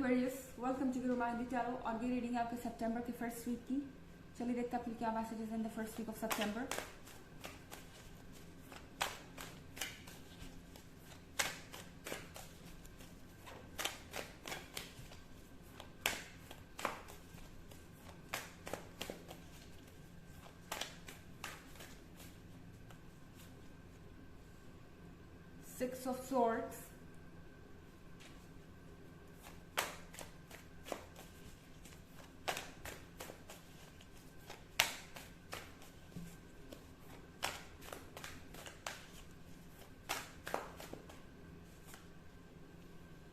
Aquarius, welcome to रोमांडी tarot. और ये रीडिंग आपके सितंबर के फर्स्ट वीक की। चलिए देखते हैं आपके क्या messages in the first week of September. Six of Swords,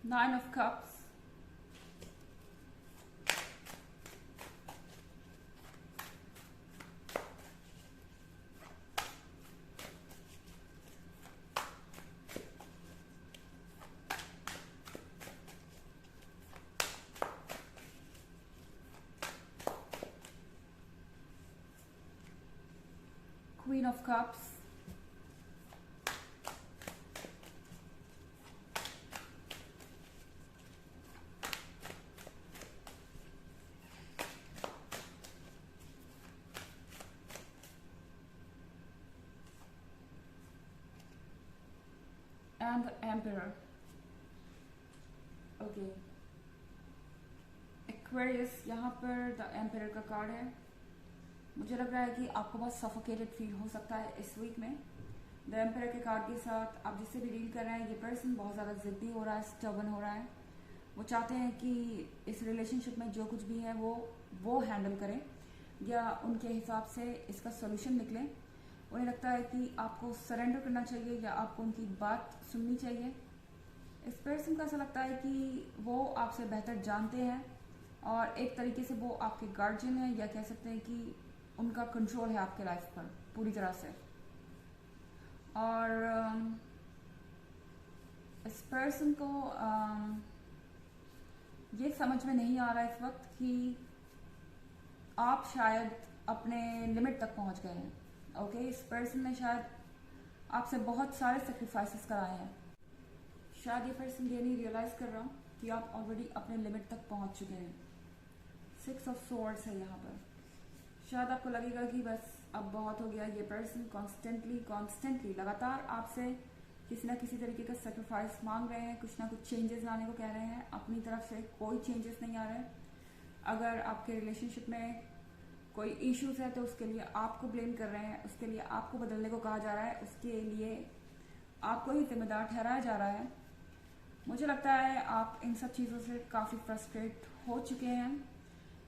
Nine of Cups, Queen of Cups, and the Emperor. Okay. Aquarius, यहाँ पर द एम्पायर का कार्ड है। मुझे लग रहा है कि आपको बहुत सफोकेटेड फील हो सकता है इस वीक में। द एम्पायर के कार्ड के साथ आप जिससे भी डील कर रहे हैं, ये पर्सन बहुत ज़्यादा जिद्दी हो रहा है, स्टबर्न हो रहा है। वो चाहते हैं कि इस रिलेशनशिप में जो कुछ भी है वो हैंडल करें या उनके हिसाब से इसका सोल्यूशन निकले। उन्हें लगता है कि आपको सरेंडर करना चाहिए या आपको उनकी बात सुननी चाहिए। इस पर्सन को ऐसा लगता है कि वो आपसे बेहतर जानते हैं और एक तरीके से वो आपके गार्जियन है, या कह सकते हैं कि उनका कंट्रोल है आपके लाइफ पर पूरी तरह से। और इस पर्सन को ये समझ में नहीं आ रहा है इस वक्त कि आप शायद अपने लिमिट तक पहुंच गए हैं। ओके, इस पर्सन ने शायद आपसे बहुत सारे सेक्रीफाइसेस कराए हैं। शायद ये पर्सन ये नहीं रियलाइज कर रहा कि आप ऑलरेडी अपने लिमिट तक पहुंच चुके हैं। सिक्स ऑफ सोर्ड्स है यहाँ पर। शायद आपको लगेगा कि बस अब बहुत हो गया। ये पर्सन कॉन्स्टेंटली लगातार आपसे किसी ना किसी तरीके का सेक्रीफाइस मांग रहे हैं, कुछ ना कुछ चेंजेस लाने को कह रहे हैं। अपनी तरफ से कोई चेंजेस नहीं आ रहे। अगर आपके रिलेशनशिप में कोई इश्यूज है तो उसके लिए आपको ब्लेम कर रहे हैं, उसके लिए आपको बदलने को कहा जा रहा है, उसके लिए आपको ही जिम्मेदार ठहराया जा रहा है। मुझे लगता है आप इन सब चीज़ों से काफ़ी फ्रस्ट्रेट हो चुके हैं।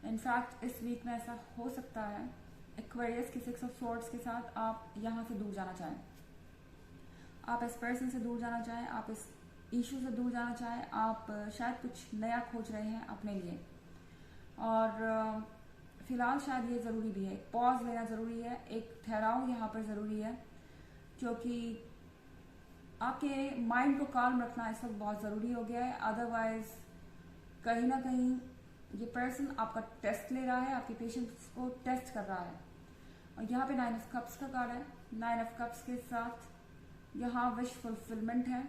इनफैक्ट इस वीक में ऐसा हो सकता है एक्वेरियस की सिक्स ऑफ सोर्ड्स के साथ आप यहाँ से दूर जाना चाहें, आप इस पर्सन से दूर जाना चाहें, आप इस इशू से दूर जाना चाहें, आप शायद कुछ नया खोज रहे हैं अपने लिए। और फिलहाल शायद ये ज़रूरी भी है, एक पॉज लेना ज़रूरी है, एक ठहराव यहाँ पर ज़रूरी है, क्योंकि आपके माइंड को काम रखना इस वक्त बहुत ज़रूरी हो गया है। अदरवाइज कहीं ना कहीं ये पर्सन आपका टेस्ट ले रहा है, आपके पेशेंस को टेस्ट कर रहा है। और यहाँ पे नाइन ऑफ कप्स का कार्ड है। नाइन ऑफ कप्स के साथ यहाँ विश फुलफिलमेंट है।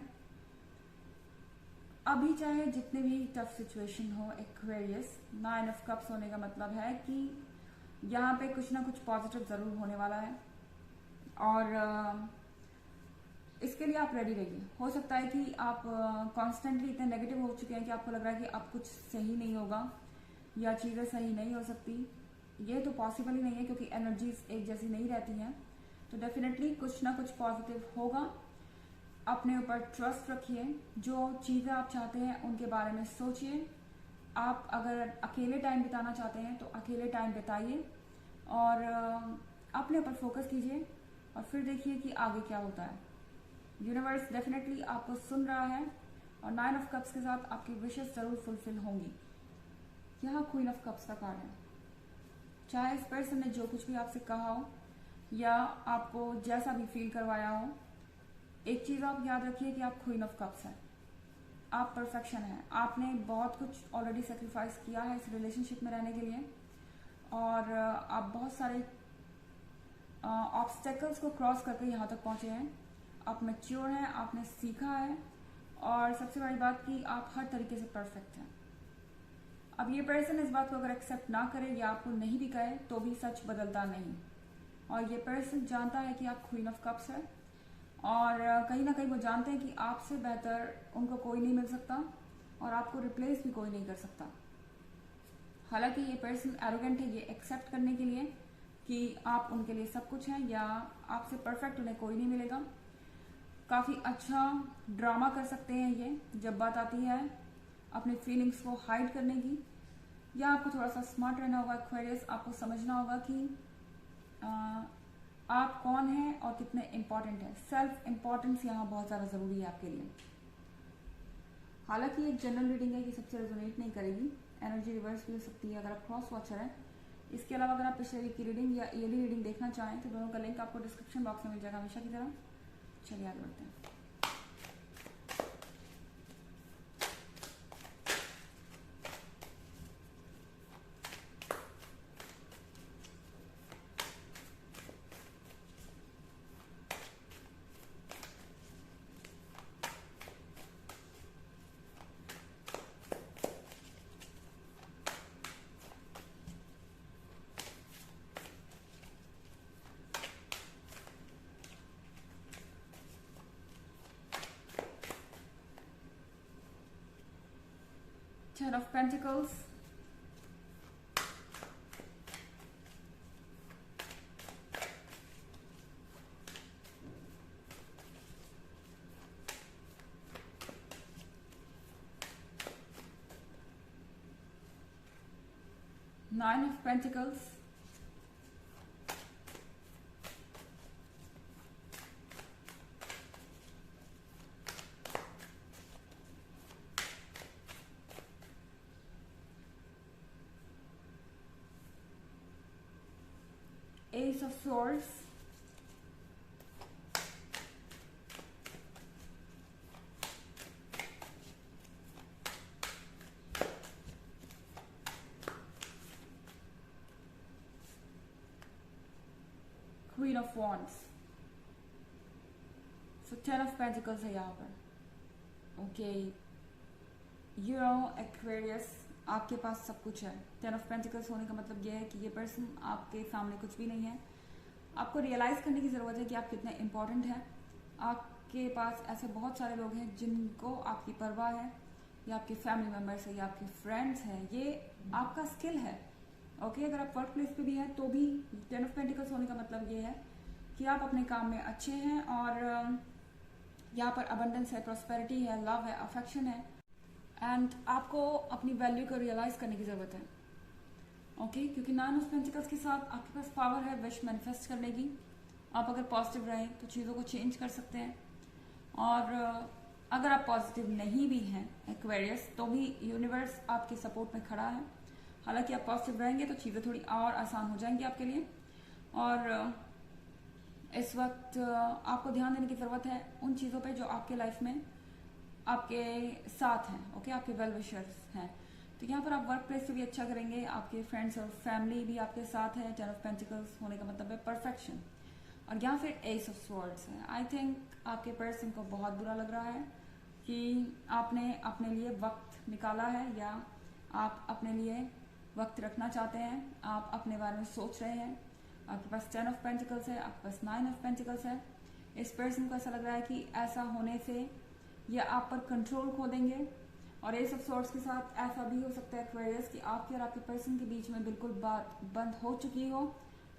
अभी चाहे जितने भी टफ सिचुएशन हो एक्वेरियस, नाइन ऑफ कप्स होने का मतलब है कि यहाँ पे कुछ ना कुछ पॉजिटिव ज़रूर होने वाला है। और इसके लिए आप रेडी रहिए। हो सकता है कि आप कॉन्स्टेंटली इतने नेगेटिव हो चुके हैं कि आपको लग रहा है कि अब कुछ सही नहीं होगा या चीज़ें सही नहीं हो सकती। ये तो पॉसिबल ही नहीं है, क्योंकि एनर्जीज एक जैसी नहीं रहती हैं। तो डेफिनेटली कुछ ना कुछ पॉजिटिव होगा। अपने ऊपर ट्रस्ट रखिए। जो चीज़ें आप चाहते हैं उनके बारे में सोचिए। आप अगर अकेले टाइम बिताना चाहते हैं तो अकेले टाइम बिताइए और अपने ऊपर फोकस कीजिए और फिर देखिए कि आगे क्या होता है। यूनिवर्स डेफिनेटली आपको सुन रहा है और नाइन ऑफ कप्स के साथ आपकी विशेस जरूर फुलफिल होंगी। यहाँ क्वीन ऑफ कप्स का कार्ड है। चाहे इस पर्सन ने जो कुछ भी आपसे कहा हो या आपको जैसा भी फील करवाया हो, एक चीज़ आप याद रखिए कि आप क्वीन ऑफ कप्स हैं। आप परफेक्शन हैं। आपने बहुत कुछ ऑलरेडी सेक्रीफाइस किया है इस रिलेशनशिप में रहने के लिए और आप बहुत सारे ऑब्स्टेकल्स को क्रॉस करके यहाँ तक पहुँचे हैं। आप मैच्योर हैं, आपने सीखा है और सबसे बड़ी बात कि आप हर तरीके से परफेक्ट हैं। अब ये पर्सन इस बात को अगर एक्सेप्ट ना करे या आपको नहीं भी कहे तो भी सच बदलता नहीं, और ये पर्सन जानता है कि आप क्वीन ऑफ कप्स है, और कहीं ना कहीं वो जानते हैं कि आपसे बेहतर उनको कोई नहीं मिल सकता और आपको रिप्लेस भी कोई नहीं कर सकता। हालांकि ये पर्सन एरोगेंट है ये एक्सेप्ट करने के लिए कि आप उनके लिए सब कुछ हैं या आपसे परफेक्ट उन्हें कोई नहीं मिलेगा। काफ़ी अच्छा ड्रामा कर सकते हैं ये जब बात आती है अपने फीलिंग्स को हाइड करने की, या आपको थोड़ा सा स्मार्ट रहना होगा एक्वेरियस। आपको समझना होगा कि आप कौन हैं और कितने इम्पॉर्टेंट है। सेल्फ इम्पॉर्टेंस यहाँ बहुत ज़्यादा ज़रूरी है आपके लिए। हालांकि एक जनरल रीडिंग है कि सबसे रेजोनेट नहीं करेगी, एनर्जी रिवर्स भी हो सकती है अगर आप क्रॉस वॉचर हैं। इसके अलावा अगर आप पिछले वीक की रीडिंग या ईयरली रीडिंग देखना चाहें तो दोनों का लिंक आपको डिस्क्रिप्शन बॉक्स में मिल जाएगा हमेशा की तरह। चलिए आगे बढ़ते हैं। Ten of Pentacles, Nine of Pentacles, Ace of Swords, Queen of Wands। So Ten of Pentacles है यहाँ पर। ओके, यू नो एक्वेरियस, आपके पास सब कुछ है। टेन ऑफ पेंटिकल्स होने का मतलब यह है कि ये पर्सन आपके सामने कुछ भी नहीं है। आपको रियलाइज करने की ज़रूरत है कि आप कितने इम्पोर्टेंट हैं। आपके पास ऐसे बहुत सारे लोग हैं जिनको आपकी परवाह है, या आपके फैमिली मेम्बर्स है या आपके फ्रेंड्स हैं। ये आपका स्किल है। ओके, अगर आप वर्क प्लेस पे भी हैं तो भी टेन ऑफ पेंटिकल्स होने का मतलब ये है कि आप अपने काम में अच्छे हैं, और यहाँ पर अबंडेंस है, प्रॉस्पेरिटी है, लव है, अफेक्शन है, एंड आपको अपनी वैल्यू को रियलाइज करने की ज़रूरत है। ओके, क्योंकि नाइन ऑफ पेंटिकल्स के साथ आपके पास पावर है विश मैनिफेस्ट करने की। आप अगर पॉजिटिव रहें तो चीज़ों को चेंज कर सकते हैं, और अगर आप पॉजिटिव नहीं भी हैं एक्वेरियस तो भी यूनिवर्स आपके सपोर्ट में खड़ा है। हालांकि आप पॉजिटिव रहेंगे तो चीज़ें थोड़ी और आसान हो जाएंगी आपके लिए, और इस वक्त आपको ध्यान देने की ज़रूरत है उन चीज़ों पे जो आपके लाइफ में आपके साथ हैं। ओके, आपके वेल विशर्स हैं। तो यहाँ पर आप वर्क प्लेस से भी अच्छा करेंगे, आपके फ्रेंड्स और फैमिली भी आपके साथ है। टेन ऑफ पेंटिकल्स होने का मतलब है परफेक्शन, और यहाँ फिर एस ऑफ स्वॉर्ड्स है। आई थिंक आपके पर्सन को बहुत बुरा लग रहा है कि आपने अपने लिए वक्त निकाला है, या आप अपने लिए वक्त रखना चाहते हैं, आप अपने बारे में सोच रहे हैं। आपके पास टेन ऑफ पेंटिकल्स है, आपके पास नाइन ऑफ पेंटिकल्स है। इस पर्सन को ऐसा लग रहा है कि ऐसा होने से ये आप पर कंट्रोल खो देंगे, और एस ऑफ स्वॉर्ड्स के साथ ऐसा भी हो सकता है एक्वेरियस कि आपके और आपके पर्सन के बीच में बिल्कुल बात बंद हो चुकी हो,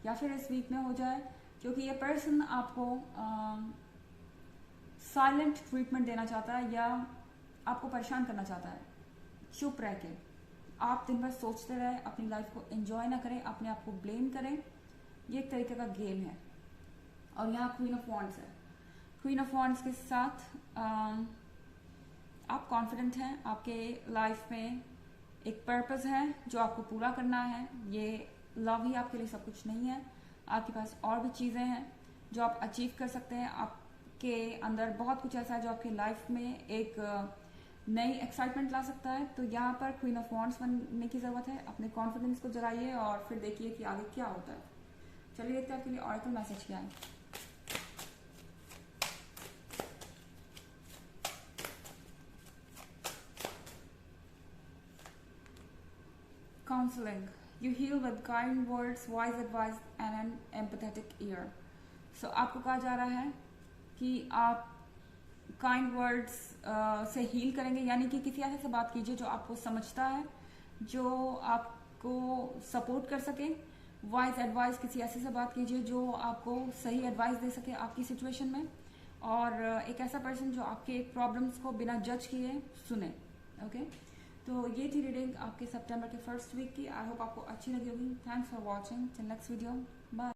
या फिर इस वीक में हो जाए, क्योंकि ये पर्सन आपको साइलेंट ट्रीटमेंट देना चाहता है या आपको परेशान करना चाहता है। चुप रह के आप दिन भर सोचते रहे, अपनी लाइफ को एंजॉय ना करें, अपने आप को ब्लेम करें। ये एक तरीके का गेम है। और यहाँ क्वीन ऑफ वॉन्ड्स है। क्वीन ऑफ वॉन्ड्स के साथ आप कॉन्फिडेंट हैं, आपके लाइफ में एक पर्पस है जो आपको पूरा करना है। ये लव ही आपके लिए सब कुछ नहीं है, आपके पास और भी चीज़ें हैं जो आप अचीव कर सकते हैं। आपके अंदर बहुत कुछ ऐसा है जो आपकी लाइफ में एक नई एक्साइटमेंट ला सकता है। तो यहाँ पर क्वीन ऑफ वॉन्ड्स बनने की ज़रूरत है। अपने कॉन्फिडेंस को जगाइए और फिर देखिए कि आगे क्या होता है। चलिए देखते हैं आपके लिए ऑरेकल मैसेज क्या है। counseling. You heal with kind words, wise advice and an empathetic ear. So आपको कहा जा रहा है कि आप काइंड वर्ड्स से हील करेंगे, यानी कि किसी ऐसे से बात कीजिए जो आपको समझता है, जो आपको सपोर्ट कर सके. वाइज एडवाइस, किसी ऐसे से बात कीजिए जो आपको सही एडवाइस दे सके आपकी सिचुएशन में. और एक ऐसा पर्सन जो आपके प्रॉब्लम्स को बिना जज किए सुने. ओके तो ये थी रीडिंग आपके सितंबर के फर्स्ट वीक की. आई होप आपको अच्छी लगी होगी. Thanks for watching. Till next video. Bye.